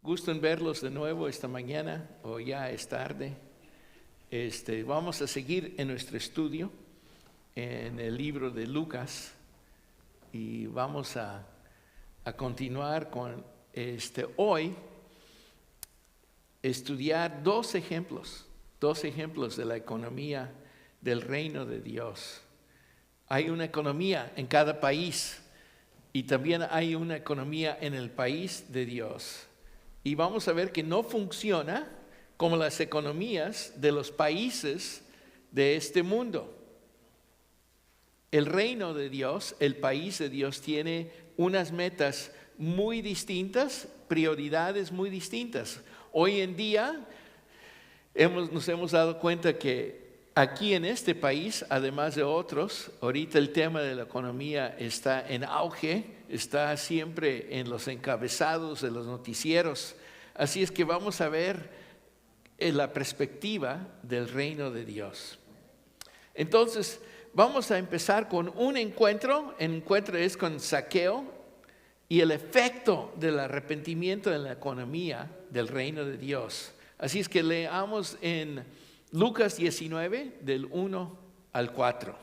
Gusto en verlos de nuevo esta mañana o ya es tarde. Vamos a seguir en nuestro estudio en el libro de Lucas y vamos a continuar con hoy estudiar dos ejemplos de la economía del reino de Dios. Hay una economía en cada país y también hay una economía en el país de Dios. Y vamos a ver que no funciona como las economías de los países de este mundo. El reino de Dios, el país de Dios, tiene unas metas muy distintas, prioridades muy distintas. Hoy en día nos hemos dado cuenta que aquí en este país, además de otros, ahorita el tema de la economía está en auge, está siempre en los encabezados de los noticieros. Así es que vamos a ver la perspectiva del reino de Dios. Entonces, vamos a empezar con un encuentro. El encuentro es con Zaqueo y el efecto del arrepentimiento en la economía del reino de Dios. Así es que leamos en Lucas 19, del 1 al 4.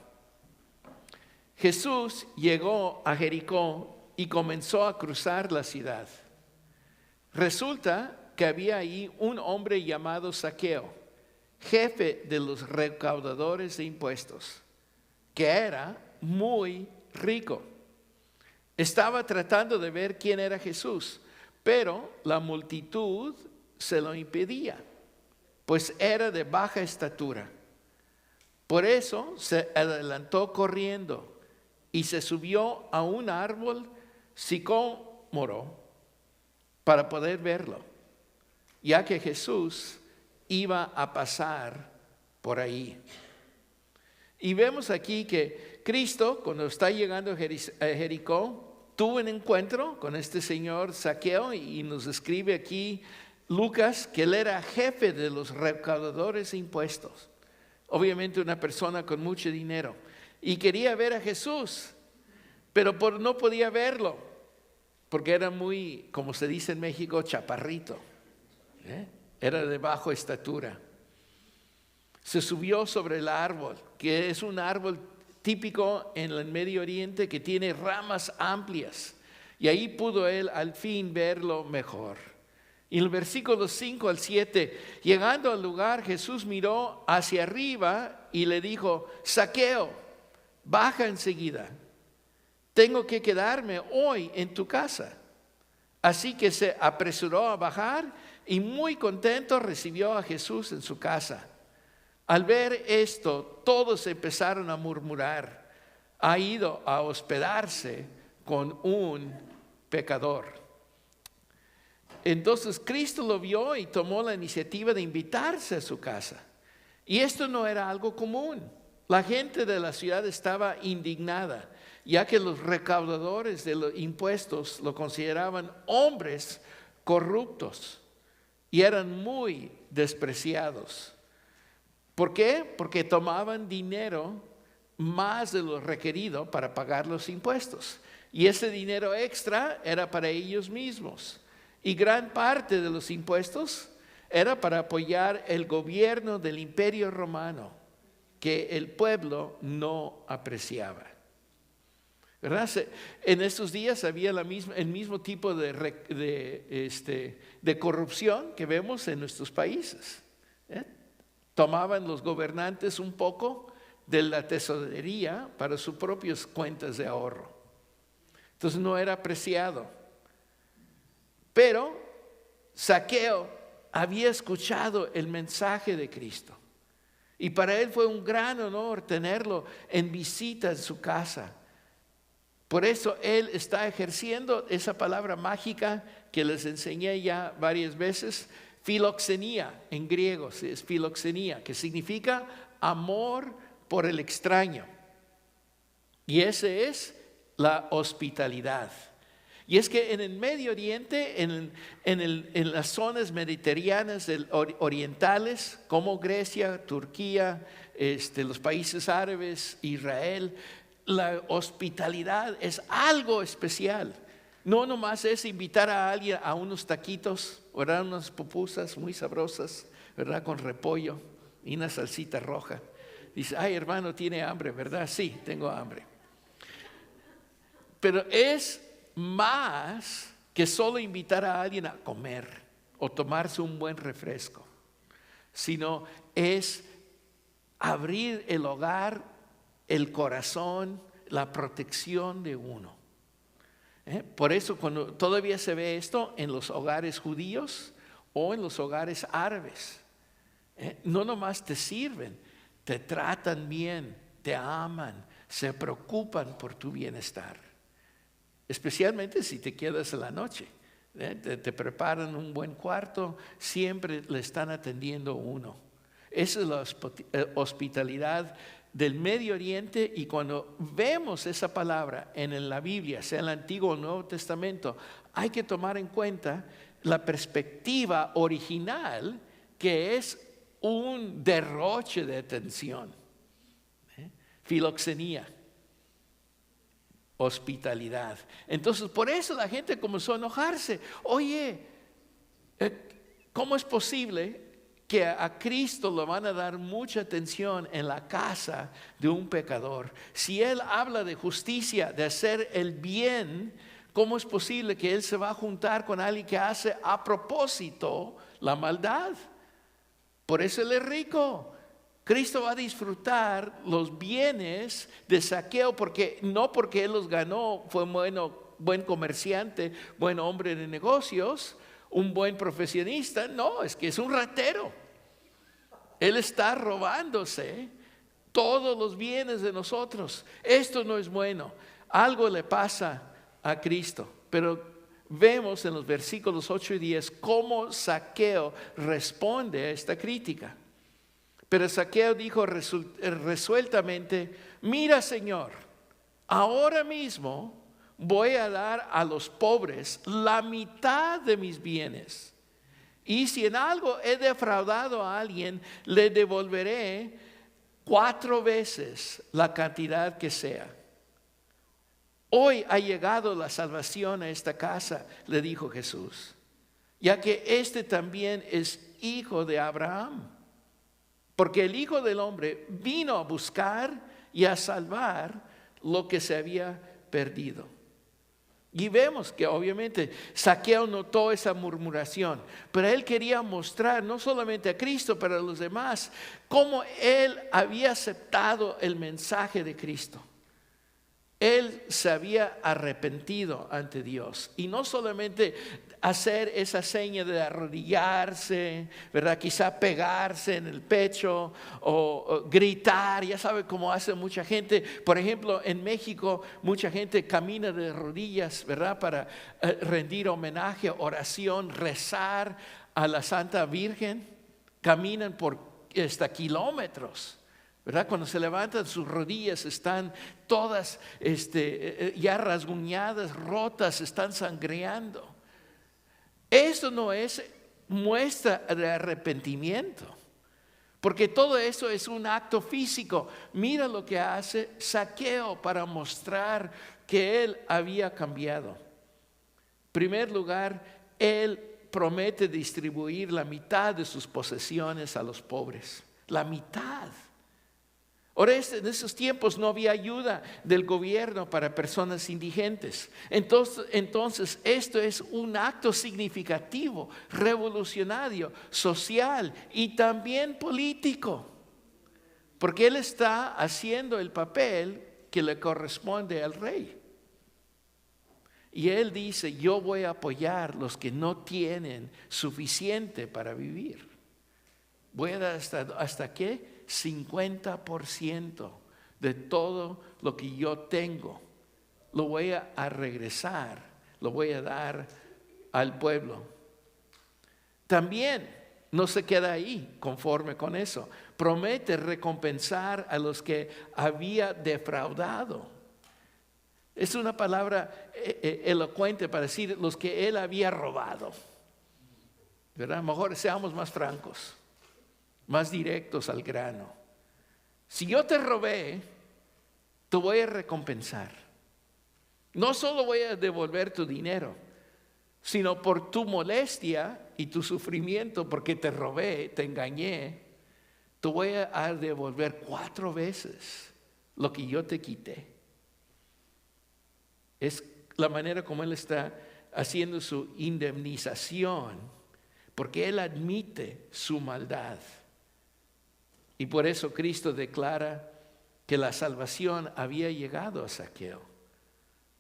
Jesús llegó a Jericó y comenzó a cruzar la ciudad. Resulta que había ahí un hombre llamado Zaqueo, jefe de los recaudadores de impuestos, que era muy rico. Estaba tratando de ver quién era Jesús, pero la multitud se lo impedía, pues era de baja estatura. Por eso se adelantó corriendo y se subió a un árbol sicómoro para poder verlo, ya que Jesús iba a pasar por ahí. Y vemos aquí que Cristo, cuando está llegando a Jericó, tuvo un encuentro con este señor Zaqueo, y nos escribe aquí Lucas que él era jefe de los recaudadores de impuestos. Obviamente una persona con mucho dinero. Y quería ver a Jesús, pero no podía verlo, porque era muy, como se dice en México, chaparrito. Era de baja estatura. Se subió sobre el árbol, que es un árbol típico en el Medio Oriente que tiene ramas amplias. Y ahí pudo él al fin verlo mejor. Y en el versículo 5 al 7, llegando al lugar, Jesús miró hacia arriba y le dijo: Zaqueo, baja enseguida. Tengo que quedarme hoy en tu casa. Así que se apresuró a bajar y muy contento recibió a Jesús en su casa. Al ver esto, todos empezaron a murmurar: ha ido a hospedarse con un pecador. Entonces Cristo lo vio y tomó la iniciativa de invitarse a su casa. Y esto no era algo común. La gente de la ciudad estaba indignada, ya que los recaudadores de los impuestos lo consideraban hombres corruptos y eran muy despreciados. ¿Por qué? Porque tomaban dinero más de lo requerido para pagar los impuestos. Y ese dinero extra era para ellos mismos. Y gran parte de los impuestos era para apoyar el gobierno del Imperio Romano, que el pueblo no apreciaba. ¿Verdad? En estos días había el mismo tipo de corrupción que vemos en nuestros países. Tomaban los gobernantes un poco de la tesorería para sus propias cuentas de ahorro. Entonces no era apreciado. Pero Zaqueo había escuchado el mensaje de Cristo. Y para él fue un gran honor tenerlo en visita en su casa. Por eso él está ejerciendo esa palabra mágica que les enseñé ya varias veces, filoxenía en griego, es filoxenía, que significa amor por el extraño. Y esa es la hospitalidad. Y es que en el Medio Oriente, en las zonas mediterráneas orientales, como Grecia, Turquía, los países árabes, Israel, la hospitalidad es algo especial. No nomás es invitar a alguien a unos taquitos, o a unas pupusas muy sabrosas, ¿verdad? Con repollo y una salsita roja. Dice, ay hermano, tiene hambre, ¿verdad? Sí, tengo hambre. Pero es más que solo invitar a alguien a comer o tomarse un buen refresco, sino es abrir el hogar, el corazón, la protección de uno. Por eso cuando todavía se ve esto en los hogares judíos o en los hogares árabes, no nomás te sirven, te tratan bien, te aman, se preocupan por tu bienestar. Especialmente si te quedas en la noche. Te preparan un buen cuarto, siempre le están atendiendo a uno. Esa es la hospitalidad del Medio Oriente, y cuando vemos esa palabra en la Biblia, sea en el Antiguo o Nuevo Testamento, hay que tomar en cuenta la perspectiva original, que es un derroche de atención. Filoxenía, hospitalidad. Entonces, por eso la gente comenzó a enojarse. Oye, ¿cómo es posible que a Cristo le van a dar mucha atención en la casa de un pecador? Si Él habla de justicia, de hacer el bien, ¿cómo es posible que Él se va a juntar con alguien que hace a propósito la maldad? Por eso Él es rico. Cristo va a disfrutar los bienes de Zaqueo, no porque Él los ganó, fue buen comerciante, buen hombre de negocios, un buen profesionista. No, es que es un ratero. Él está robándose todos los bienes de nosotros. Esto no es bueno. Algo le pasa a Cristo. Pero vemos en los versículos 8 y 10 cómo Zaqueo responde a esta crítica. Pero Zaqueo dijo resueltamente: mira, Señor, ahora mismo voy a dar a los pobres la mitad de mis bienes. Y si en algo he defraudado a alguien, le devolveré 4 veces la cantidad que sea. Hoy ha llegado la salvación a esta casa, le dijo Jesús, ya que este también es hijo de Abraham. Porque el Hijo del Hombre vino a buscar y a salvar lo que se había perdido. Y vemos que obviamente Zaqueo notó esa murmuración, pero él quería mostrar no solamente a Cristo, pero a los demás, cómo él había aceptado el mensaje de Cristo. Él se había arrepentido ante Dios, y no solamente hacer esa seña de arrodillarse, ¿verdad? Quizá pegarse en el pecho o gritar, ya sabe cómo hace mucha gente. Por ejemplo, en México mucha gente camina de rodillas, ¿verdad? Para rendir homenaje, oración, rezar a la Santa Virgen. Caminan por kilómetros, ¿verdad? Cuando se levantan, sus rodillas están todas ya rasguñadas, rotas, están sangreando. Esto no es muestra de arrepentimiento, porque todo eso es un acto físico. Mira lo que hace Zaqueo para mostrar que él había cambiado. En primer lugar, él promete distribuir la mitad de sus posesiones a los pobres. La mitad. Ahora, en esos tiempos no había ayuda del gobierno para personas indigentes. Entonces esto es un acto significativo, revolucionario, social y también político. Porque él está haciendo el papel que le corresponde al rey. Y él dice: yo voy a apoyar los que no tienen suficiente para vivir. Voy a dar hasta qué 50% de todo lo que yo tengo. Lo voy a regresar, lo voy a dar al pueblo. También no se queda ahí conforme con eso. Promete recompensar a los que había defraudado. Es una palabra elocuente para decir los que él había robado, ¿verdad? Mejor seamos más francos, más directos al grano. Si yo te robé, te voy a recompensar. No solo voy a devolver tu dinero, sino por tu molestia y tu sufrimiento, porque te robé, te engañé, te voy a devolver 4 veces lo que yo te quité. Es la manera como Él está haciendo su indemnización, porque Él admite su maldad. Y por eso Cristo declara que la salvación había llegado a Zaqueo,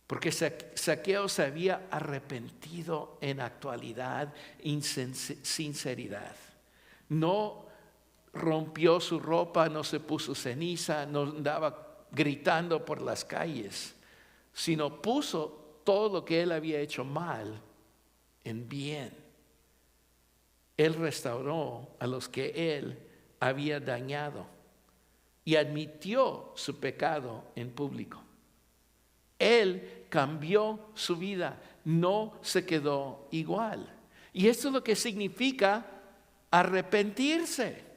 porque Zaqueo se había arrepentido en actualidad, en sinceridad. No rompió su ropa, no se puso ceniza, no andaba gritando por las calles, sino puso todo lo que él había hecho mal en bien. Él restauró a los que él había dañado y admitió su pecado en público. Él cambió su vida, no se quedó igual. Y esto es lo que significa arrepentirse.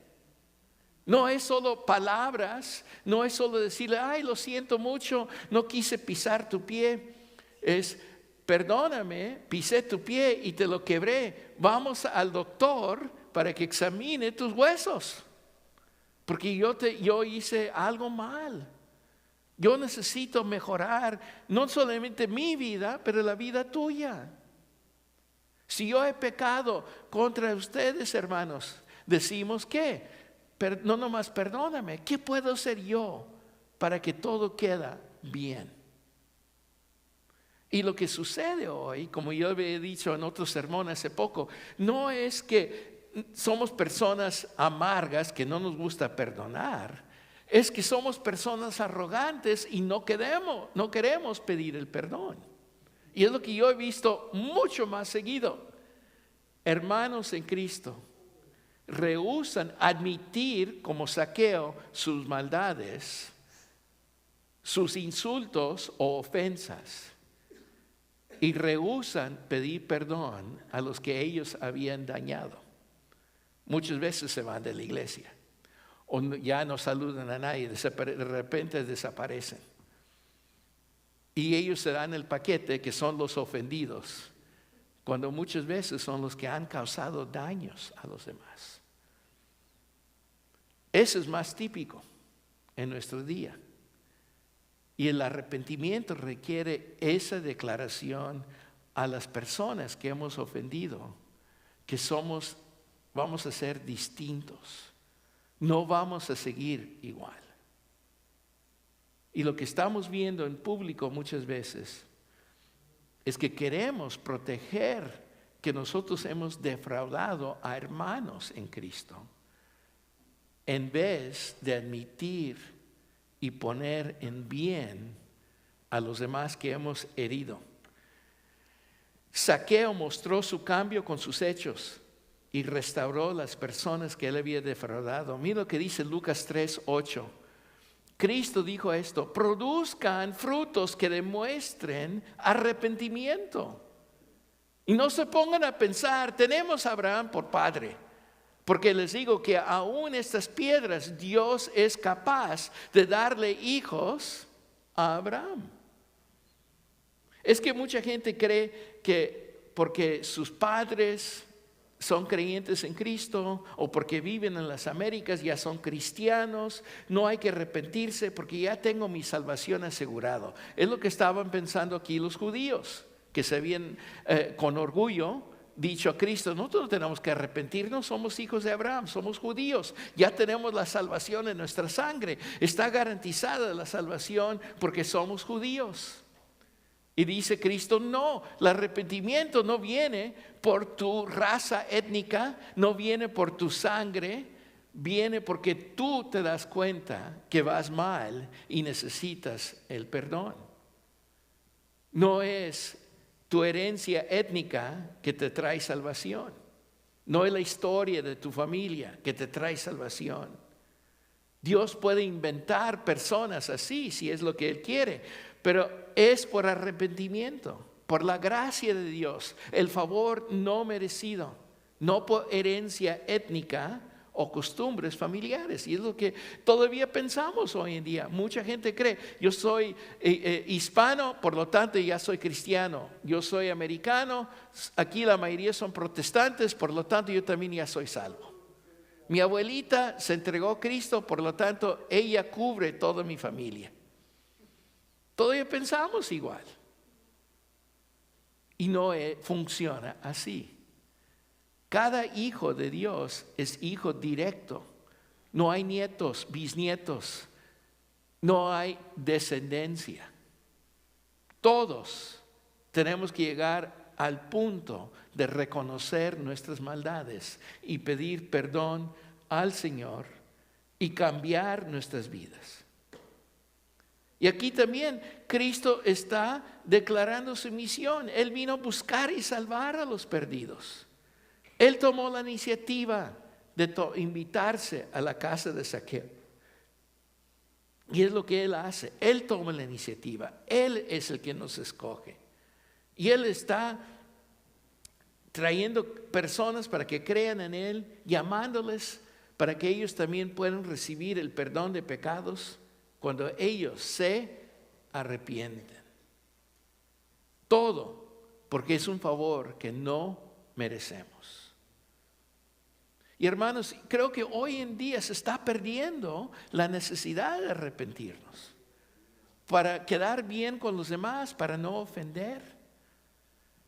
No es solo palabras, no es solo decirle, ay, lo siento mucho, no quise pisar tu pie. Es, perdóname, pisé tu pie y te lo quebré. Vamos al doctor para que examine tus huesos, porque yo hice algo mal. Yo necesito mejorar no solamente mi vida, pero la vida tuya. Si yo he pecado contra ustedes, hermanos, decimos que no nomás perdóname, ¿qué puedo hacer yo para que todo quede bien? Y lo que sucede hoy, como yo había dicho en otro sermón hace poco, no es que somos personas amargas que no nos gusta perdonar, es que somos personas arrogantes y no queremos pedir el perdón. Y es lo que yo he visto mucho más seguido. Hermanos en Cristo rehúsan admitir como Zaqueo sus maldades, sus insultos o ofensas, y rehúsan pedir perdón a los que ellos habían dañado. Muchas veces se van de la iglesia o ya no saludan a nadie, de repente desaparecen. Y ellos se dan el paquete que son los ofendidos, cuando muchas veces son los que han causado daños a los demás. Eso es más típico en nuestro día. Y el arrepentimiento requiere esa declaración a las personas que hemos ofendido, que vamos a ser distintos. No vamos a seguir igual. Y lo que estamos viendo en público muchas veces es que queremos proteger que nosotros hemos defraudado a hermanos en Cristo, en vez de admitir y poner en bien a los demás que hemos herido. Zaqueo mostró su cambio con sus hechos y restauró las personas que él había defraudado. Mira lo que dice Lucas 3:8. Cristo dijo esto: produzcan frutos que demuestren arrepentimiento. Y no se pongan a pensar, tenemos a Abraham por padre. Porque les digo que aún estas piedras Dios es capaz de darle hijos a Abraham. Es que mucha gente cree que porque sus padres son creyentes en Cristo o porque viven en las Américas ya son cristianos, no hay que arrepentirse porque ya tengo mi salvación asegurado. Es lo que estaban pensando aquí los judíos, que se habían con orgullo dicho a Cristo: nosotros no tenemos que arrepentirnos, somos hijos de Abraham, somos judíos, ya tenemos la salvación en nuestra sangre, está garantizada la salvación porque somos judíos. Y dice Cristo: no, el arrepentimiento no viene por tu raza étnica, no viene por tu sangre, viene porque tú te das cuenta que vas mal y necesitas el perdón. No es tu herencia étnica que te trae salvación, no es la historia de tu familia que te trae salvación. Dios puede inventar personas así si es lo que Él quiere, pero es por arrepentimiento, por la gracia de Dios, el favor no merecido, no por herencia étnica o costumbres familiares. Y es lo que todavía pensamos hoy en día. Mucha gente cree, yo soy hispano, por lo tanto ya soy cristiano. Yo soy americano, aquí la mayoría son protestantes, por lo tanto yo también ya soy salvo. Mi abuelita se entregó a Cristo, por lo tanto ella cubre toda mi familia. Todavía pensamos igual. Y no funciona así. Cada hijo de Dios es hijo directo. No hay nietos, bisnietos. No hay descendencia. Todos tenemos que llegar al punto de reconocer nuestras maldades y pedir perdón al Señor y cambiar nuestras vidas. Y aquí también Cristo está declarando su misión. Él vino a buscar y salvar a los perdidos. Él tomó la iniciativa de invitarse a la casa de Zaqueo. Y es lo que Él hace. Él toma la iniciativa. Él es el que nos escoge. Y Él está trayendo personas para que crean en Él, llamándoles para que ellos también puedan recibir el perdón de pecados cuando ellos se arrepienten. Todo porque es un favor que no merecemos. Y hermanos, creo que hoy en día se está perdiendo la necesidad de arrepentirnos para quedar bien con los demás, para no ofender.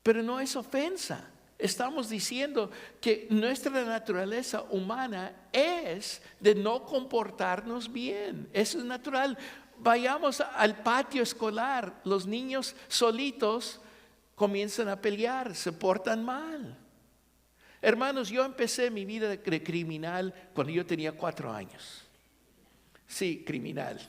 Pero no es ofensa. Estamos diciendo que nuestra naturaleza humana es de no comportarnos bien. Eso es natural. Vayamos al patio escolar. Los niños solitos comienzan a pelear, se portan mal. Hermanos, yo empecé mi vida de criminal cuando yo tenía 4 años. Sí, criminal.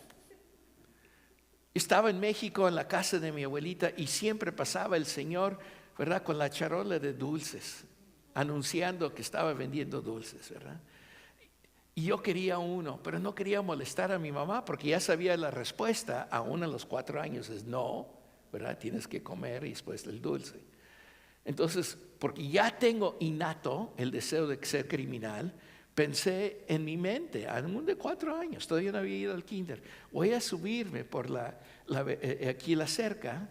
Estaba en México en la casa de mi abuelita y siempre pasaba el señor, ¿verdad?, con la charola de dulces, anunciando que estaba vendiendo dulces, ¿verdad? Y yo quería uno, pero no quería molestar a mi mamá porque ya sabía la respuesta, aún a los 4 años, es no, ¿verdad? Tienes que comer y después el dulce. Entonces, porque ya tengo innato el deseo de ser criminal, pensé en mi mente, aún de 4 años, todavía no había ido al kinder, voy a subirme por aquí la cerca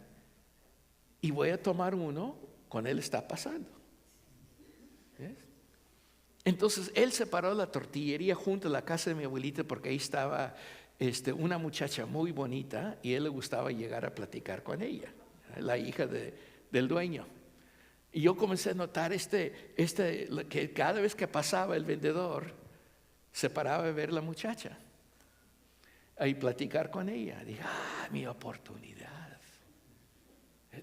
y voy a tomar uno, con él está pasando. ¿Ves? Entonces, él separó la tortillería junto a la casa de mi abuelita porque ahí estaba una muchacha muy bonita y a él le gustaba llegar a platicar con ella, la hija del dueño. Y yo comencé a notar que cada vez que pasaba el vendedor, se paraba a ver la muchacha y platicar con ella. Dije, mi oportunidad.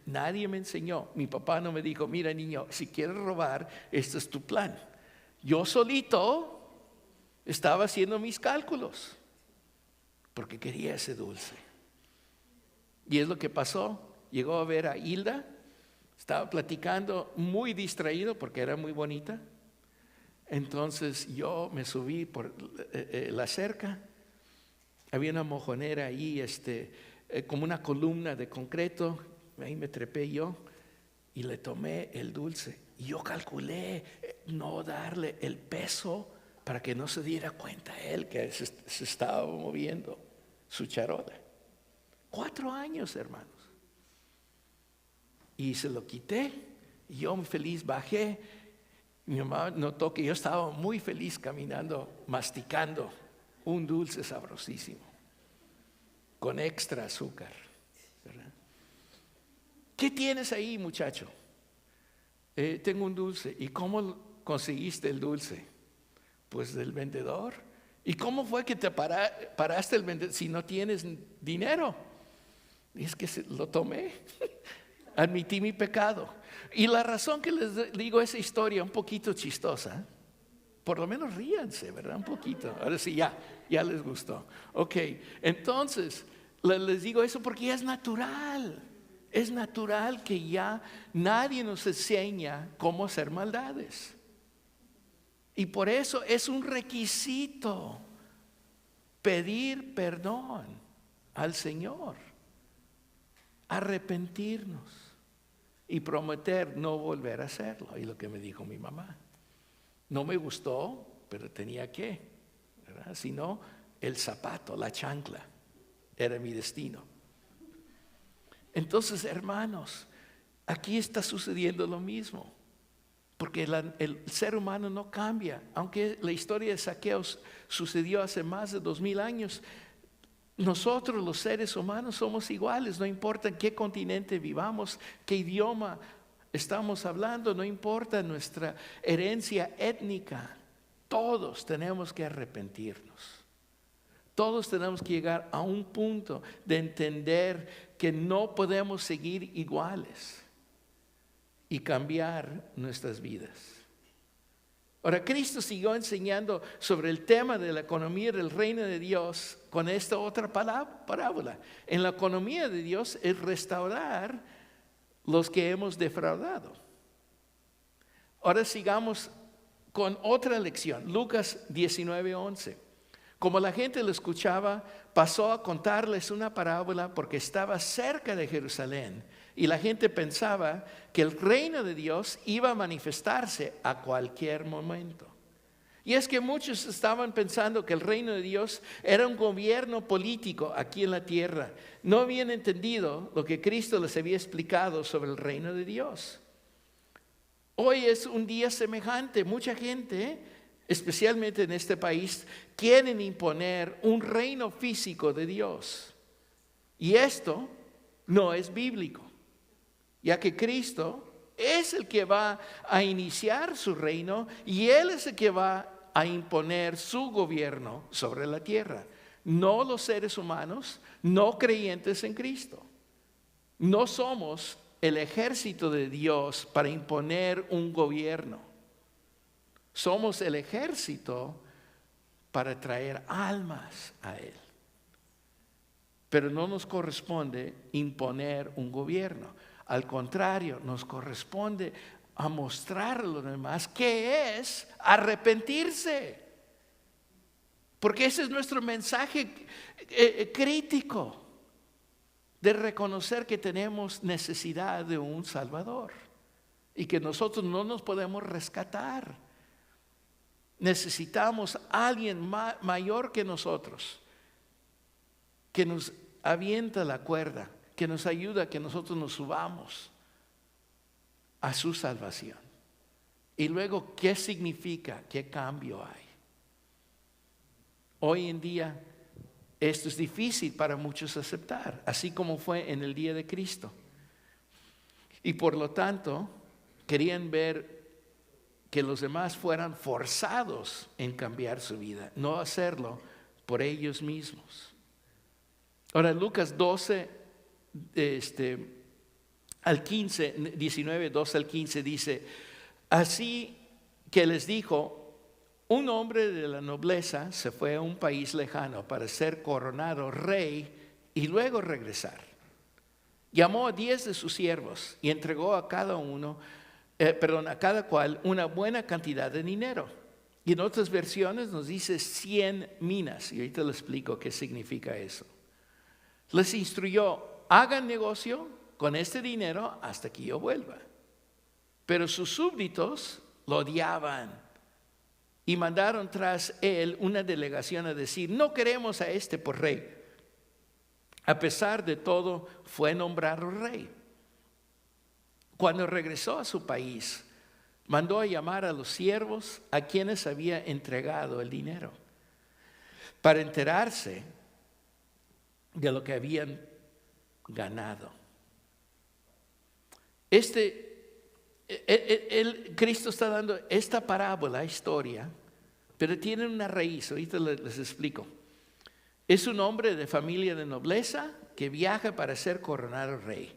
Nadie me enseñó. Mi papá no me dijo, mira niño, si quieres robar, este es tu plan. Yo solito estaba haciendo mis cálculos porque quería ese dulce. Y es lo que pasó. Llegó a ver a Hilda. Estaba platicando muy distraído porque era muy bonita. Entonces yo me subí por la cerca. Había una mojonera ahí, como una columna de concreto. Ahí me trepé yo y le tomé el dulce. Y yo calculé no darle el peso para que no se diera cuenta él que se estaba moviendo su charola. 4 años, hermanos. Y se lo quité, y yo muy feliz bajé. Mi mamá notó que yo estaba muy feliz caminando, masticando un dulce sabrosísimo, con extra azúcar, ¿verdad? ¿Qué tienes ahí, muchacho? Tengo un dulce. ¿Y cómo conseguiste el dulce? Pues del vendedor. ¿Y cómo fue que te paraste el vendedor si no tienes dinero? Y es que lo tomé. Admití mi pecado. Y la razón que les digo esa historia un poquito chistosa, por lo menos ríanse, ¿verdad? Un poquito. Ahora sí, ya les gustó. Ok, entonces les digo eso porque ya es natural. Es natural que ya nadie nos enseña cómo hacer maldades. Y por eso es un requisito pedir perdón al Señor, arrepentirnos y prometer no volver a hacerlo. Y lo que me dijo mi mamá, no me gustó, pero tenía que, ¿verdad? Si no, el zapato, la chancla, era mi destino. Entonces, hermanos, aquí está sucediendo lo mismo, porque el ser humano no cambia. Aunque la historia de Zaqueo sucedió hace más de 2000 años, nosotros los seres humanos somos iguales, no importa en qué continente vivamos, qué idioma estamos hablando, no importa nuestra herencia étnica, todos tenemos que arrepentirnos. Todos tenemos que llegar a un punto de entender que no podemos seguir iguales y cambiar nuestras vidas. Ahora, Cristo siguió enseñando sobre el tema de la economía del reino de Dios con esta otra parábola. En la economía de Dios es restaurar los que hemos defraudado. Ahora sigamos con otra lección, Lucas 19:11. Como la gente lo escuchaba, pasó a contarles una parábola porque estaba cerca de Jerusalén y la gente pensaba que el reino de Dios iba a manifestarse a cualquier momento. Y es que muchos estaban pensando que el reino de Dios era un gobierno político aquí en la tierra. No habían entendido lo que Cristo les había explicado sobre el reino de Dios. Hoy es un día semejante. Mucha gente, especialmente en este país, quieren imponer un reino físico de Dios. Y esto no es bíblico, ya que Cristo es el que va a iniciar su reino y Él es el que va a imponer su gobierno sobre la tierra. No los seres humanos, no creyentes en Cristo. No somos el ejército de Dios para imponer un gobierno. Somos el ejército para traer almas a Él. Pero no nos corresponde imponer un gobierno. Al contrario, nos corresponde a mostrar a los demás qué es arrepentirse. Porque ese es nuestro mensaje crítico de reconocer que tenemos necesidad de un Salvador y que nosotros no nos podemos rescatar. Necesitamos a alguien mayor que nosotros, que nos avienta la cuerda, que nos ayuda a que nosotros nos subamos a su salvación. Y luego, ¿qué significa? ¿Qué cambio hay? Hoy en día, esto es difícil para muchos aceptar, así como fue en el día de Cristo. Y por lo tanto, querían ver que los demás fueran forzados en cambiar su vida, no hacerlo por ellos mismos. Ahora, Lucas 12, al 15, 19, 12 al 15 dice: así que les dijo, un hombre de la nobleza se fue a un país lejano para ser coronado rey y luego regresar. Llamó a 10 de sus siervos y entregó a cada cual una buena cantidad de dinero. Y en otras versiones nos dice 100 minas. Y ahorita les explico qué significa eso. Les instruyó: hagan negocio con este dinero hasta que yo vuelva. Pero sus súbditos lo odiaban y mandaron tras él una delegación a decir: no queremos a este por rey. A pesar de todo, fue nombrado rey. Cuando regresó a su país, mandó a llamar a los siervos a quienes había entregado el dinero, para enterarse de lo que habían ganado. Cristo está dando esta parábola, historia, pero tiene una raíz. Ahorita les explico. Es un hombre de familia de nobleza que viaja para ser coronado rey.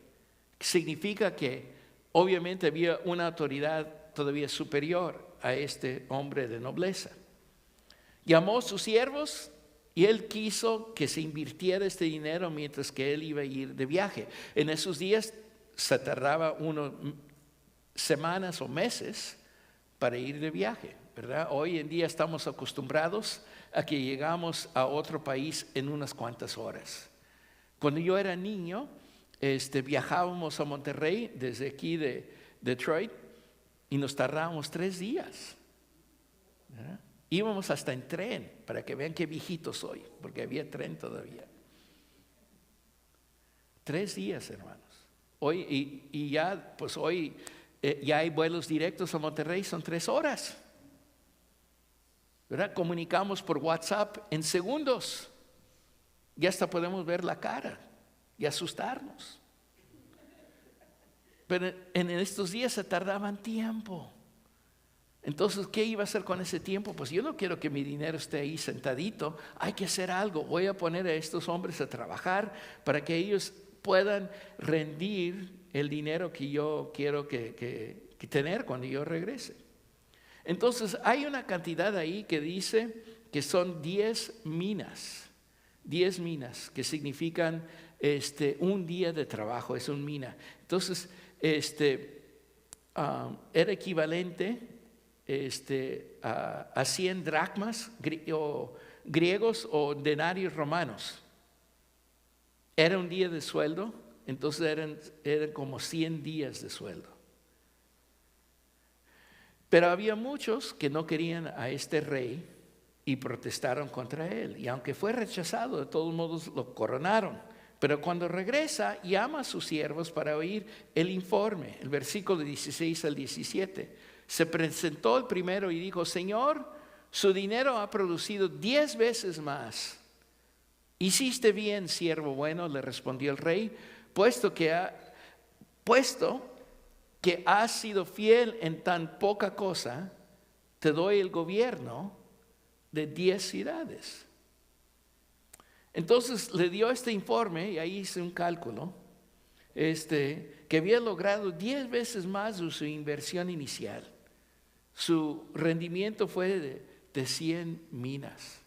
Significa que obviamente había una autoridad todavía superior a este hombre de nobleza. Llamó a sus siervos y él quiso que se invirtiera este dinero mientras que él iba a ir de viaje. En esos días se tardaba semanas o meses para ir de viaje, ¿verdad? Hoy en día estamos acostumbrados a que llegamos a otro país en unas cuantas horas. Cuando yo era niño, viajábamos a Monterrey desde aquí de Detroit y nos tardábamos 3 días, ¿verdad? Íbamos hasta en tren, para que vean qué viejito soy, porque había tren todavía. 3 días, hermanos. Hoy, y ya, pues hoy ya hay vuelos directos a Monterrey, son 3 horas. ¿Verdad? Comunicamos por WhatsApp en segundos. Ya hasta podemos ver la cara y asustarnos. Pero en estos días se tardaban tiempo. Entonces, ¿qué iba a hacer con ese tiempo? Pues yo no quiero que mi dinero esté ahí sentadito. Hay que hacer algo. Voy a poner a estos hombres a trabajar para que ellos puedan rendir el dinero que yo quiero que tener cuando yo regrese. Entonces, hay una cantidad ahí que dice que son 10 minas. 10 minas, que significan un día de trabajo, es un mina. Entonces, era equivalente a 100 dracmas griegos o denarios romanos. Era un día de sueldo, entonces eran como 100 días de sueldo. Pero había muchos que no querían a este rey y protestaron contra él. Y aunque fue rechazado, de todos modos lo coronaron. Pero cuando regresa, llama a sus siervos para oír el informe. El versículo 16 al 17. Se presentó el primero y dijo: Señor, su dinero ha producido 10 veces más. Hiciste bien, siervo bueno, le respondió el rey, puesto que has sido fiel en tan poca cosa, te doy el gobierno de 10 ciudades. Entonces le dio este informe, y ahí hice un cálculo, que había logrado 10 veces más de su inversión inicial. Su rendimiento fue de 100 minas.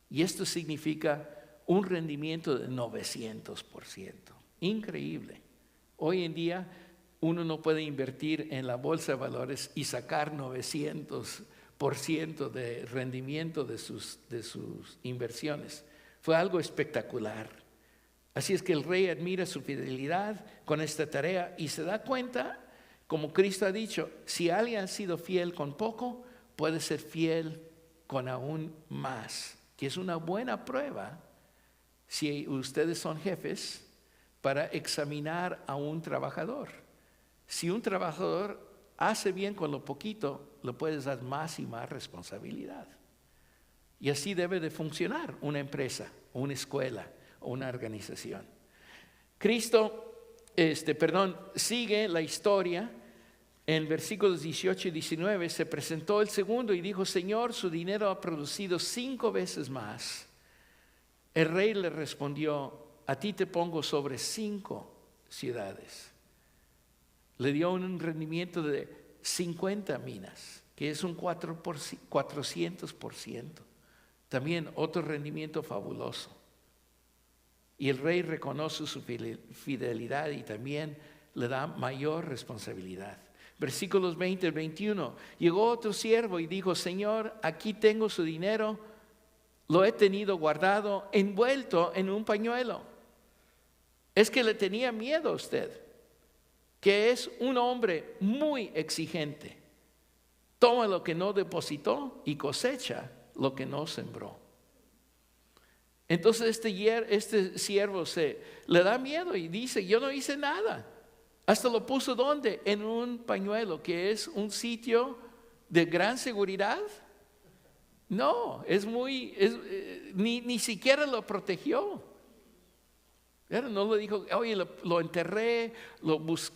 Y esto significa un rendimiento de 900%. Increíble. Hoy en día uno no puede invertir en la bolsa de valores y sacar 900% de rendimiento de sus inversiones. Fue algo espectacular. Así es que el rey admira su fidelidad con esta tarea y se da cuenta, como Cristo ha dicho, si alguien ha sido fiel con poco, puede ser fiel con aún más, que es una buena prueba si ustedes son jefes para examinar a un trabajador. Si un trabajador hace bien con lo poquito, le puedes dar más y más responsabilidad. Y así debe de funcionar una empresa, una escuela o una organización. Cristo, sigue la historia. En versículos 18 y 19 se presentó el segundo y dijo: Señor, su dinero ha producido 5 veces más. El rey le respondió: a ti te pongo sobre 5 ciudades. Le dio un rendimiento de 50 minas, que es un 400%. También otro rendimiento fabuloso. Y el rey reconoce su fidelidad y también le da mayor responsabilidad. Versículos 20 y 21. Llegó otro siervo y dijo: Señor, aquí tengo su dinero, lo he tenido guardado, envuelto en un pañuelo. Es que le tenía miedo a usted, que es un hombre muy exigente. Toma lo que no depositó y cosecha lo que no sembró. Entonces este siervo le da miedo y dice: yo no hice nada. Hasta lo puso ¿dónde? En un pañuelo, que es un sitio de gran seguridad. No, ni siquiera lo protegió. No le dijo: oye, lo enterré,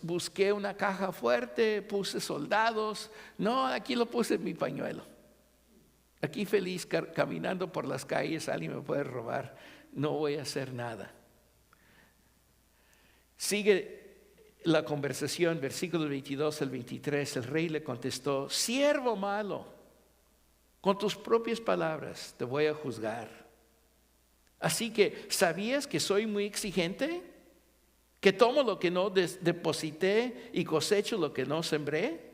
busqué una caja fuerte, puse soldados. No, aquí lo puse en mi pañuelo. Aquí feliz caminando por las calles, alguien me puede robar, no voy a hacer nada. Sigue la conversación, versículos 22 al 23. El rey le contestó: siervo malo, con tus propias palabras te voy a juzgar. Así que, ¿sabías que soy muy exigente? ¿Que tomo lo que no deposité y cosecho lo que no sembré?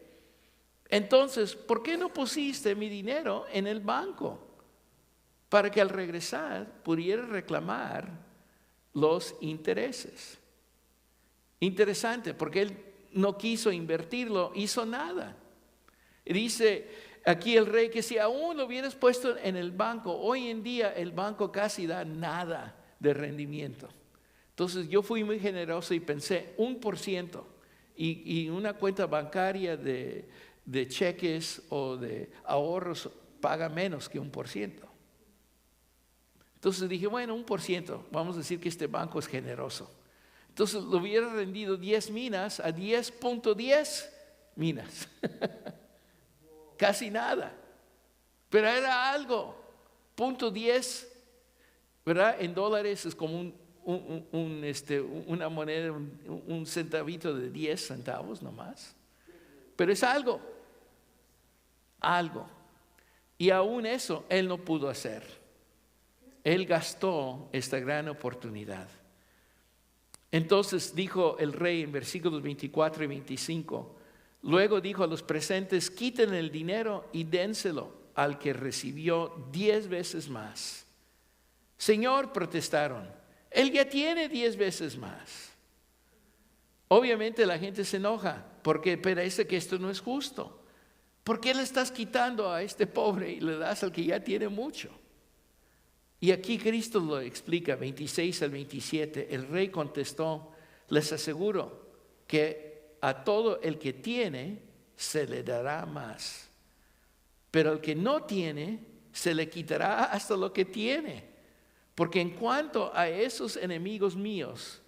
Entonces, ¿por qué no pusiste mi dinero en el banco para que al regresar pudiera reclamar los intereses? Interesante, porque él no quiso invertirlo, hizo nada. Y dice aquí el rey que si aún lo hubieras puesto en el banco, hoy en día el banco casi da nada de rendimiento. Entonces yo fui muy generoso y pensé 1%, y una cuenta bancaria de cheques o de ahorros paga menos que 1%. Entonces dije, bueno, 1%, vamos a decir que este banco es generoso. Entonces lo hubiera rendido 10 minas a 10.10 minas. Casi nada. Pero era algo. 0.10, ¿verdad? En dólares es como una moneda, un centavito de 10 centavos nomás. Pero es algo. Algo. Y aún eso él no pudo hacer. Él gastó esta gran oportunidad. Entonces dijo el rey en versículos 24 y 25, luego dijo a los presentes, quiten el dinero y dénselo al que recibió 10 veces más. Señor, protestaron, él ya tiene 10 veces más. Obviamente la gente se enoja porque parece que esto no es justo. ¿Por qué le estás quitando a este pobre y le das al que ya tiene mucho? Y aquí Cristo lo explica, 26 al 27. El rey contestó, les aseguro que a todo el que tiene se le dará más, pero al que no tiene se le quitará hasta lo que tiene. Porque en cuanto a esos enemigos míos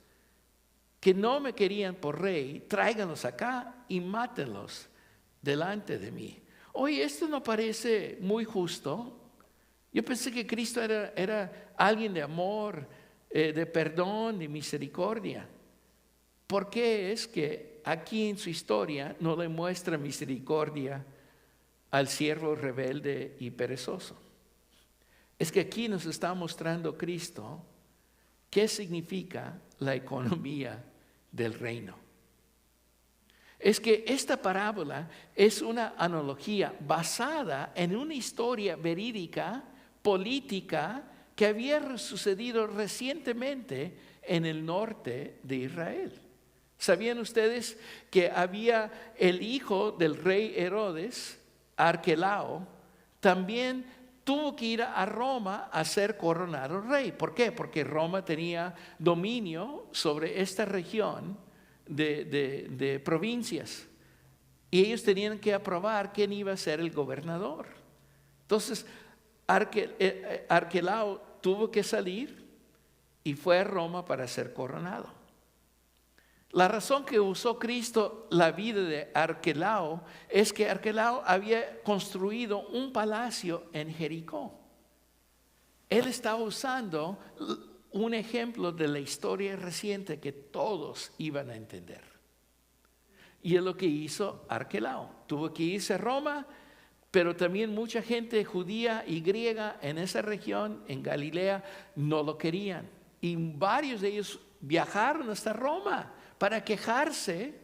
que no me querían por rey, tráiganlos acá y mátenlos delante de mí. Oye, esto no parece muy justo. Yo pensé que Cristo era alguien de amor, de perdón, de misericordia. ¿Por qué es que aquí en su historia no le muestra misericordia al siervo rebelde y perezoso? Es que aquí nos está mostrando Cristo qué significa la economía del reino. Es que esta parábola es una analogía basada en una historia verídica, política, que había sucedido recientemente en el norte de Israel. ¿Sabían ustedes que había el hijo del rey Herodes, Arquelao, también tuvo que ir a Roma a ser coronado rey? ¿Por qué? Porque Roma tenía dominio sobre esta región de provincias, y ellos tenían que aprobar quién iba a ser el gobernador. Entonces Arquelao tuvo que salir y fue a Roma para ser coronado. La razón que usó Cristo la vida de Arquelao es que Arquelao había construido un palacio en Jericó. Él estaba usando un ejemplo de la historia reciente que todos iban a entender. Y es lo que hizo Arquelao. Tuvo que irse a Roma, pero también mucha gente judía y griega en esa región, en Galilea, no lo querían. Y varios de ellos viajaron hasta Roma para quejarse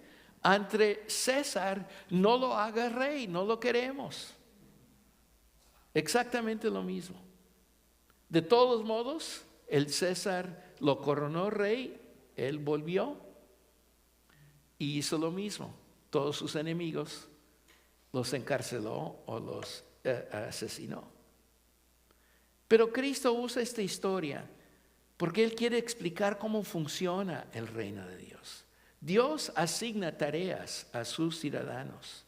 ante César: no lo haga rey, no lo queremos. Exactamente lo mismo. De todos modos, el César lo coronó rey, él volvió y hizo lo mismo. Todos sus enemigos los encarceló o los asesinó. Pero Cristo usa esta historia porque Él quiere explicar cómo funciona el reino de Dios. Dios asigna tareas a sus ciudadanos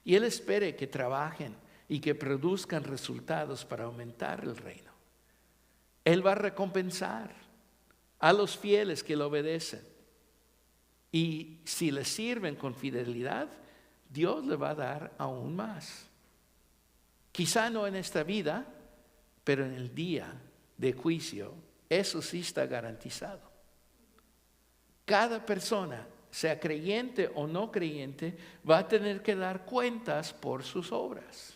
y Él espera que trabajen y que produzcan resultados para aumentar el reino. Él va a recompensar a los fieles que le obedecen. Y si le sirven con fidelidad, Dios le va a dar aún más. Quizá no en esta vida, pero en el día de juicio, eso sí está garantizado. Cada persona, sea creyente o no creyente, va a tener que dar cuentas por sus obras.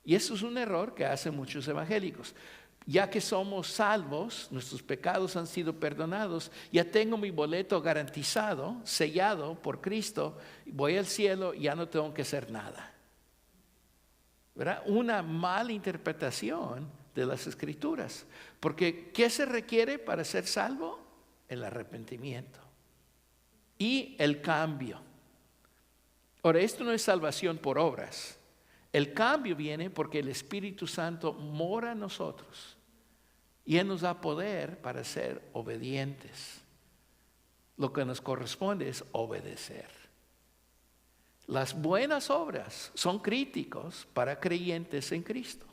Y eso es un error que hacen muchos evangélicos. Ya que somos salvos, nuestros pecados han sido perdonados, ya tengo mi boleto garantizado, sellado por Cristo, voy al cielo y ya no tengo que hacer nada. ¿Verdad? Una mala interpretación de las Escrituras. Porque ¿qué se requiere para ser salvo? El arrepentimiento y el cambio. Ahora, esto no es salvación por obras. El cambio viene porque el Espíritu Santo mora en nosotros y Él nos da poder para ser obedientes. Lo que nos corresponde es obedecer. Las buenas obras son críticos para creyentes en Cristo,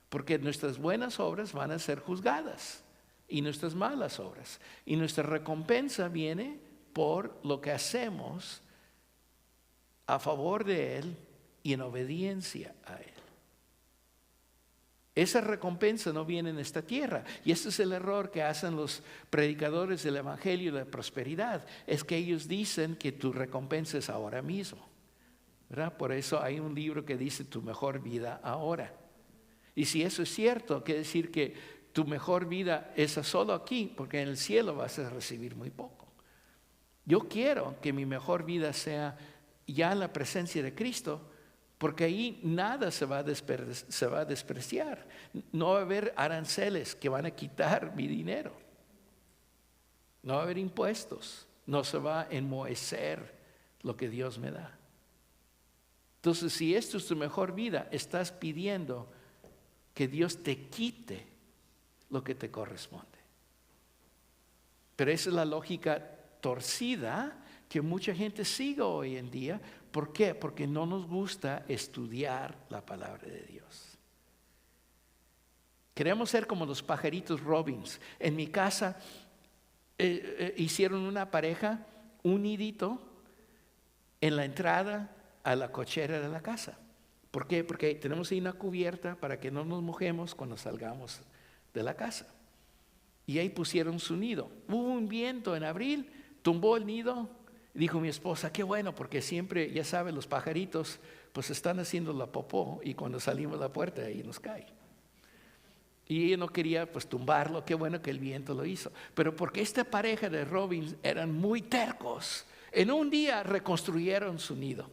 porque nuestras buenas obras van a ser juzgadas y nuestras malas obras. Y nuestra recompensa viene por lo que hacemos a favor de Él y en obediencia a Él. Esa recompensa no viene en esta tierra. Y ese es el error que hacen los predicadores del Evangelio de la prosperidad. Es que ellos dicen que tu recompensa es ahora mismo, ¿verdad? Por eso hay un libro que dice tu mejor vida ahora. Y si eso es cierto, quiere decir que tu mejor vida es solo aquí, porque en el cielo vas a recibir muy poco. Yo quiero que mi mejor vida sea ya en la presencia de Cristo, porque ahí nada se va a despreciar. No va a haber aranceles que van a quitar mi dinero. No va a haber impuestos. No se va a enmohecer lo que Dios me da. Entonces, si esto es tu mejor vida, estás pidiendo que Dios te quite lo que te corresponde. Pero esa es la lógica torcida que mucha gente sigue hoy en día. ¿Por qué? Porque no nos gusta estudiar la palabra de Dios. Queremos ser como los pajaritos Robbins. En mi casa hicieron una pareja, un nidito en la entrada a la cochera de la casa. ¿Por qué? Porque tenemos ahí una cubierta para que no nos mojemos cuando salgamos de la casa. Y ahí pusieron su nido. Hubo un viento en abril, tumbó el nido. Dijo mi esposa, qué bueno, porque siempre, ya saben, los pajaritos pues están haciendo la popó y cuando salimos de la puerta ahí nos cae. Y ella no quería pues tumbarlo, qué bueno que el viento lo hizo. Pero porque esta pareja de Robbins eran muy tercos, en un día reconstruyeron su nido.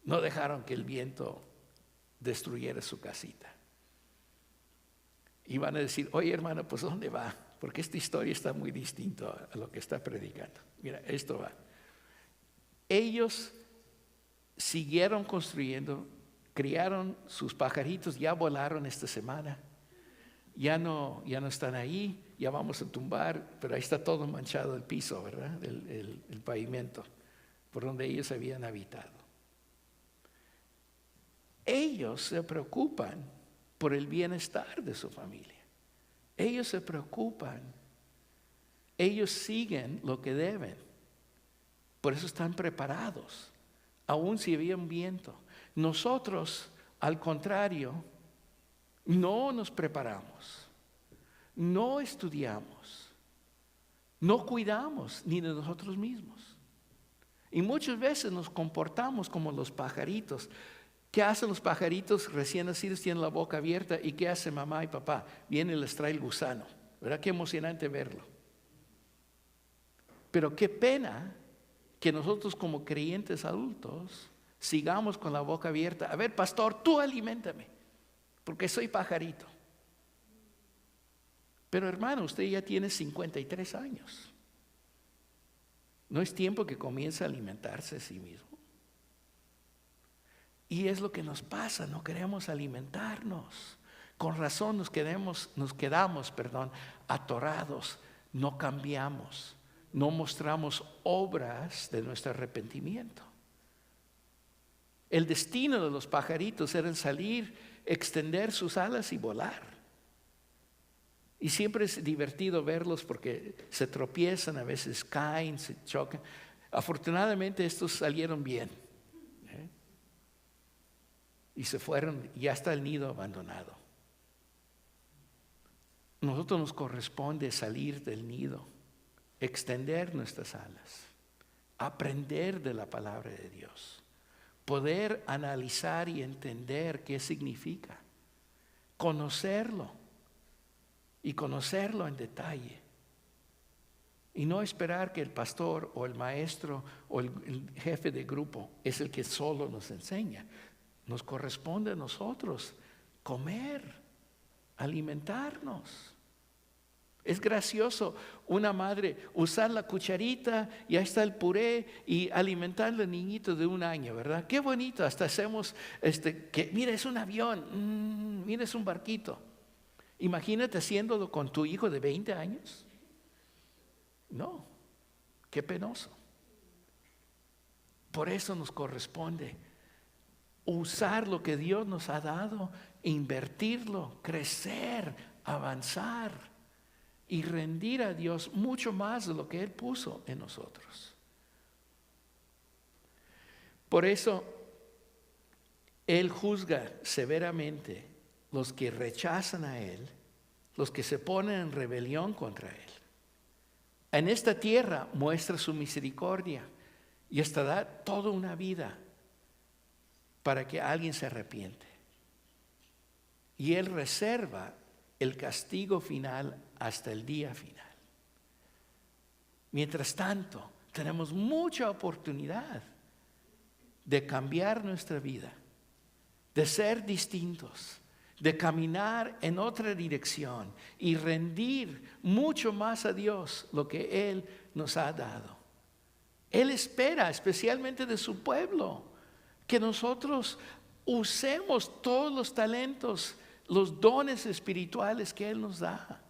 No dejaron que el viento destruyera su casita. Y van a decir, oye hermano, pues ¿dónde va? Porque esta historia está muy distinta a lo que está predicando. Mira, esto va. Ellos siguieron construyendo, criaron sus pajaritos, ya volaron esta semana. Ya no están ahí, ya vamos a tumbar, pero ahí está todo manchado el piso, ¿verdad? El pavimento, por donde ellos habían habitado. Ellos se preocupan por el bienestar de su familia. Ellos se preocupan. Ellos siguen lo que deben. Por eso están preparados, aun si había un viento. Nosotros, al contrario, no nos preparamos, no estudiamos, no cuidamos ni de nosotros mismos. Y muchas veces nos comportamos como los pajaritos. ¿Qué hacen los pajaritos recién nacidos? Tienen la boca abierta. ¿Y qué hace mamá y papá? Viene y les trae el gusano. ¿Verdad? Qué emocionante verlo. Pero qué pena que nosotros como creyentes adultos sigamos con la boca abierta. A ver, pastor, tú aliméntame, porque soy pajarito. Pero hermano, usted ya tiene 53 años. ¿No es tiempo que comience a alimentarse a sí mismo? Y es lo que nos pasa, no queremos alimentarnos. Con razón nos quedamos, atorados, no cambiamos, no mostramos obras de nuestro arrepentimiento. El destino de los pajaritos era salir, extender sus alas y volar. Y siempre es divertido verlos porque se tropiezan, a veces caen, se chocan. Afortunadamente estos salieron bien. Y se fueron, ya está el nido abandonado. Nosotros nos corresponde salir del nido, extender nuestras alas, aprender de la palabra de Dios, poder analizar y entender qué significa, conocerlo y conocerlo en detalle. Y no esperar que el pastor o el maestro o el jefe de grupo es el que solo nos enseña. Nos corresponde a nosotros comer, alimentarnos. Es gracioso una madre usar la cucharita y ahí está el puré y alimentar al niñito de 1 año, ¿verdad? Qué bonito, hasta hacemos, que mira, es un avión, mira, es un barquito. Imagínate haciéndolo con tu hijo de 20 años. No, qué penoso. Por eso nos corresponde usar lo que Dios nos ha dado, invertirlo, crecer, avanzar y rendir a Dios mucho más de lo que Él puso en nosotros. Por eso Él juzga severamente los que rechazan a Él, los que se ponen en rebelión contra Él. En esta tierra muestra su misericordia y hasta da toda una vida para que alguien se arrepiente. Y Él reserva el castigo final hasta el día final. Mientras tanto, tenemos mucha oportunidad de cambiar nuestra vida, de ser distintos, de caminar en otra dirección y rendir mucho más a Dios lo que Él nos ha dado. Él espera, especialmente de su pueblo, que nosotros usemos todos los talentos, los dones espirituales que Él nos da.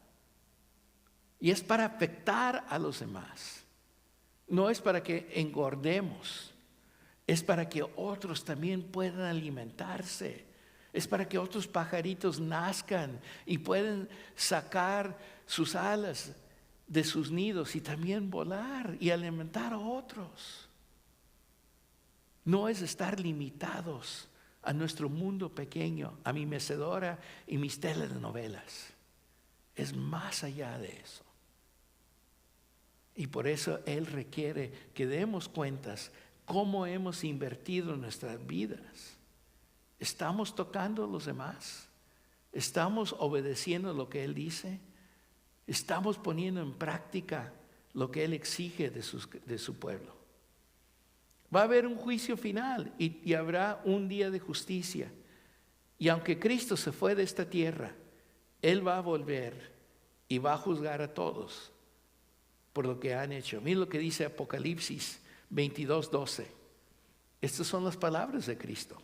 Y es para afectar a los demás. No es para que engordemos. Es para que otros también puedan alimentarse. Es para que otros pajaritos nazcan y puedan sacar sus alas de sus nidos y también volar y alimentar a otros. No es estar limitados a nuestro mundo pequeño, a mi mecedora y mis telenovelas. Es más allá de eso. Y por eso Él requiere que demos cuentas cómo hemos invertido nuestras vidas. ¿Estamos tocando a los demás? ¿Estamos obedeciendo lo que Él dice? ¿Estamos poniendo en práctica lo que Él exige de su pueblo? Va a haber un juicio final y habrá un día de justicia. Y aunque Cristo se fue de esta tierra, Él va a volver y va a juzgar a todos por lo que han hecho. Miren lo que dice Apocalipsis 22:12. Estas son las palabras de Cristo.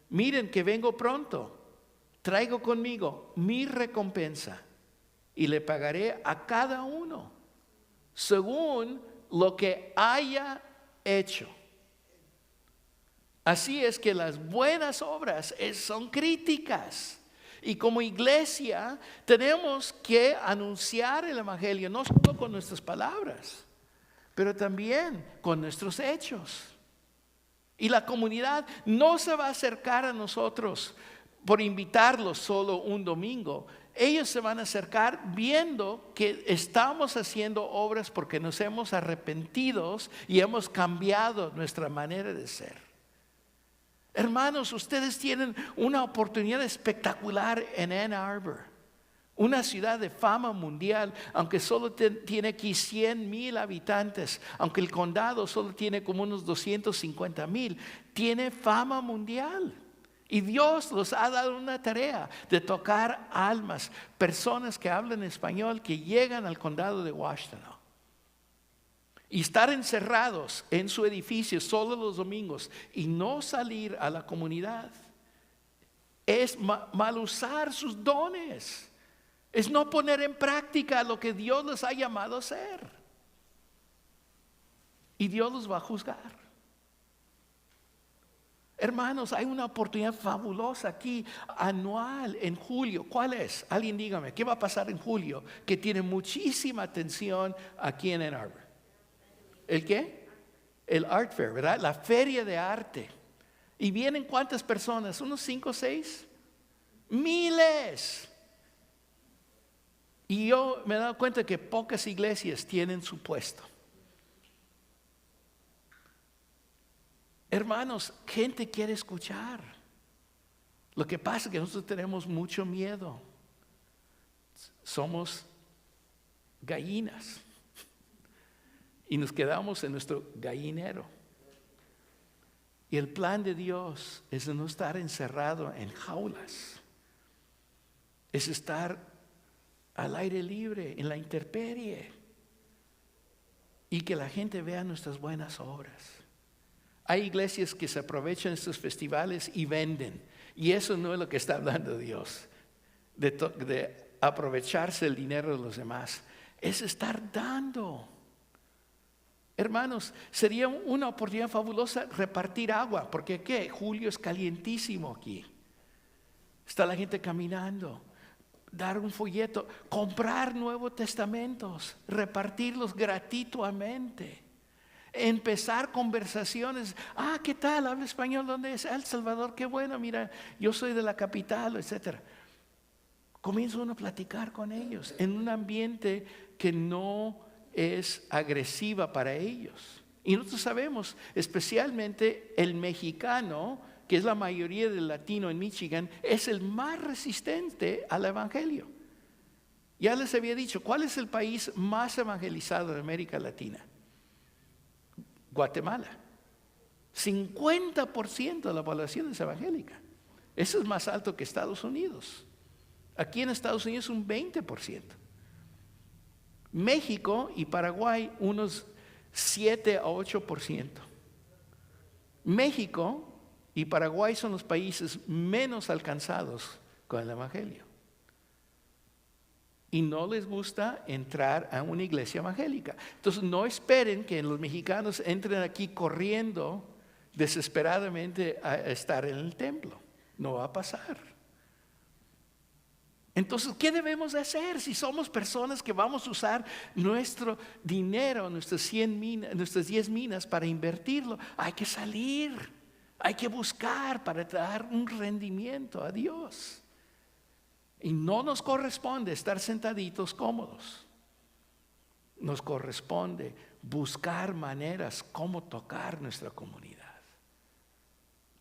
Miren que vengo pronto, traigo conmigo mi recompensa y le pagaré a cada uno según lo que haya hecho. Así es que las buenas obras son críticas. Y como iglesia tenemos que anunciar el evangelio no solo con nuestras palabras, pero también con nuestros hechos. Y la comunidad no se va a acercar a nosotros por invitarlos solo un domingo. Ellos se van a acercar viendo que estamos haciendo obras porque nos hemos arrepentido y hemos cambiado nuestra manera de ser. Hermanos, ustedes tienen una oportunidad espectacular en Ann Arbor, una ciudad de fama mundial, aunque solo tiene aquí 100,000 habitantes, aunque el condado solo tiene como unos 250,000, tiene fama mundial. Y Dios los ha dado una tarea de tocar almas, personas que hablan español que llegan al condado de Washington. Y estar encerrados en su edificio solo los domingos y no salir a la comunidad es mal usar sus dones. Es no poner en práctica lo que Dios les ha llamado a hacer. Y Dios los va a juzgar. Hermanos, hay una oportunidad fabulosa aquí, anual, en julio. ¿Cuál es? Alguien dígame, ¿qué va a pasar en julio? Que tiene muchísima atención aquí en Ann Arbor. ¿El qué? El Art Fair, ¿verdad? La feria de arte. ¿Y vienen cuántas personas? ¿Unos 5 o 6? ¡Miles! Y yo me he dado cuenta que pocas iglesias tienen su puesto. Hermanos, gente quiere escuchar. Lo que pasa es que nosotros tenemos mucho miedo. Somos gallinas. Y nos quedamos en nuestro gallinero. Y el plan de Dios es de no estar encerrado en jaulas. Es estar al aire libre, en la intemperie, y que la gente vea nuestras buenas obras. Hay iglesias que se aprovechan de estos festivales y venden, y eso no es lo que está hablando Dios, de aprovecharse el dinero de los demás. Es estar dando. Hermanos, sería una oportunidad fabulosa repartir agua, porque ¿qué? Julio es calientísimo aquí. Está la gente caminando. Dar un folleto, comprar Nuevos Testamentos, repartirlos gratuitamente. Empezar conversaciones. ¿Qué tal? ¿Habla español? ¿Dónde es? El Salvador, qué bueno, mira, yo soy de la capital, etcétera. Comienza uno a platicar con ellos en un ambiente que no es agresiva para ellos. Y nosotros sabemos, especialmente el mexicano, que es la mayoría del latino en Michigan, es el más resistente al evangelio. Ya les había dicho, ¿cuál es el país más evangelizado de América Latina? Guatemala. 50% de la población es evangélica. Eso es más alto que Estados Unidos. Aquí en Estados Unidos un 20%. México y Paraguay unos 7 a 8%. México y Paraguay son los países menos alcanzados con el evangelio. Y no les gusta entrar a una iglesia evangélica. Entonces no esperen que los mexicanos entren aquí corriendo desesperadamente a estar en el templo. No va a pasar. Entonces, ¿qué debemos de hacer si somos personas que vamos a usar nuestro dinero, nuestras 10 minas para invertirlo? Hay que salir, hay que buscar para dar un rendimiento a Dios. Y no nos corresponde estar sentaditos cómodos. Nos corresponde buscar maneras como tocar nuestra comunidad.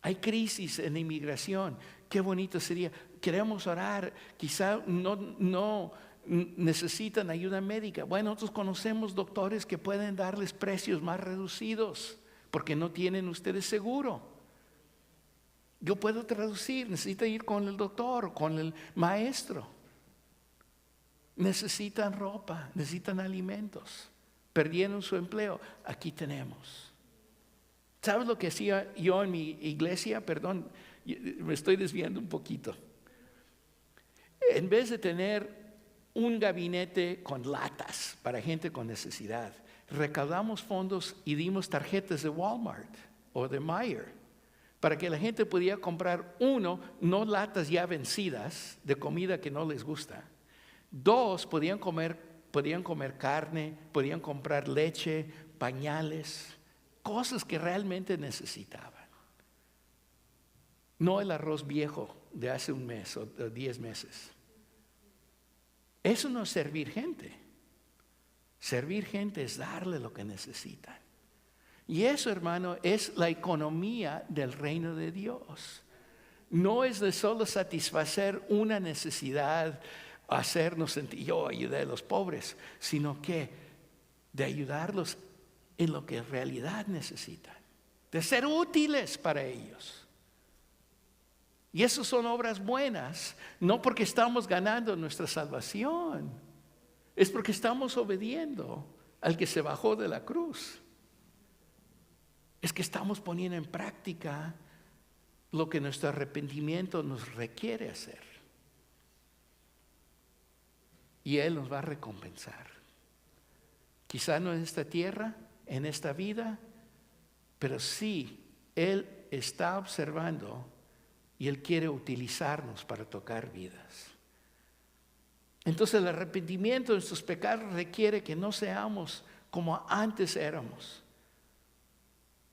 Hay crisis en la inmigración. Qué bonito sería. Queremos orar. Quizá no necesitan ayuda médica. Bueno, nosotros conocemos doctores que pueden darles precios más reducidos porque no tienen ustedes seguro. Yo puedo traducir. Necesita ir con el doctor o con el maestro. Necesitan ropa, necesitan alimentos. Perdieron su empleo. Aquí tenemos. ¿Sabes lo que hacía yo en mi iglesia? Perdón, me estoy desviando un poquito. En vez de tener un gabinete con latas para gente con necesidad, recaudamos fondos y dimos tarjetas de Walmart o de Meijer para que la gente pudiera comprar, no latas ya vencidas de comida que no les gusta. 2, podían comer carne, podían comprar leche, pañales, cosas que realmente necesitaban. No el arroz viejo de hace un mes o 10 meses. Eso no es servir gente. Servir gente es darle lo que necesitan. Y eso, hermano, es la economía del reino de Dios. No es de solo satisfacer una necesidad, hacernos sentir, yo ayudé a los pobres, sino que de ayudarlos en lo que en realidad necesitan, de ser útiles para ellos. Y eso son obras buenas, no porque estamos ganando nuestra salvación, es porque estamos obediendo al que se bajó de la cruz. Es que estamos poniendo en práctica lo que nuestro arrepentimiento nos requiere hacer. Y Él nos va a recompensar. Quizá no en esta tierra, en esta vida, pero sí, Él está observando y Él quiere utilizarnos para tocar vidas. Entonces el arrepentimiento de nuestros pecados requiere que no seamos como antes éramos.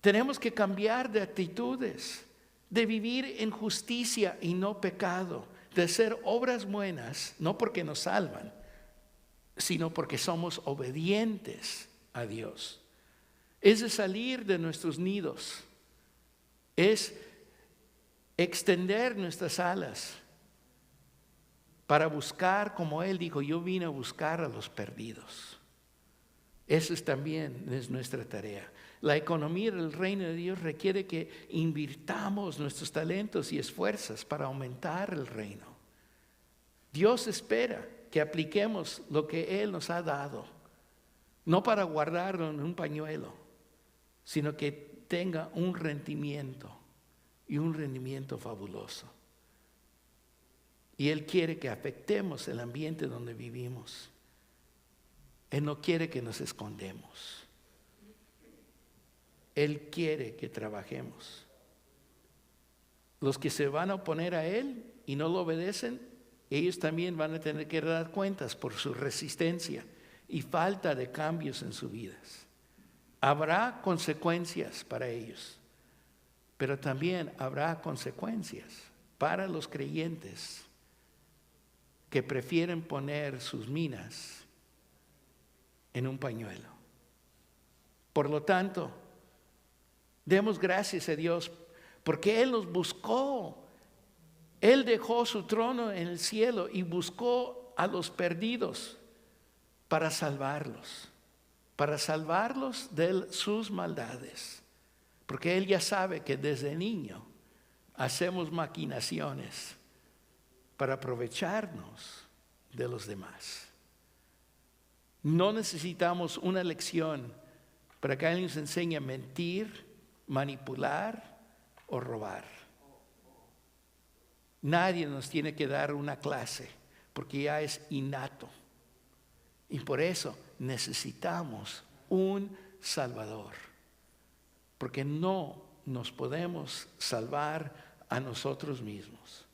Tenemos que cambiar de actitudes, de vivir en justicia y no pecado, de hacer obras buenas, no porque nos salvan, sino porque somos obedientes a Dios. Es de salir de nuestros nidos, es extender nuestras alas para buscar, como Él dijo, yo vine a buscar a los perdidos. Eso también es nuestra tarea. La economía del reino de Dios requiere que invirtamos nuestros talentos y esfuerzos para aumentar el reino. Dios espera que apliquemos lo que Él nos ha dado, no para guardarlo en un pañuelo, sino que tenga un rendimiento y un rendimiento fabuloso. Y Él quiere que afectemos el ambiente donde vivimos. Él no quiere que nos escondemos. Él quiere que trabajemos. Los que se van a oponer a Él y no lo obedecen, ellos también van a tener que dar cuentas por su resistencia y falta de cambios en sus vidas. Habrá consecuencias para ellos, pero también habrá consecuencias para los creyentes que prefieren poner sus minas en un pañuelo. Por lo tanto, demos gracias a Dios porque Él nos buscó. Él dejó su trono en el cielo y buscó a los perdidos para salvarlos de sus maldades. Porque Él ya sabe que desde niño hacemos maquinaciones para aprovecharnos de los demás. No necesitamos una lección para que alguien nos enseñe a mentir, manipular o robar. Nadie nos tiene que dar una clase porque ya es innato. Y por eso necesitamos un Salvador. Porque no nos podemos salvar a nosotros mismos.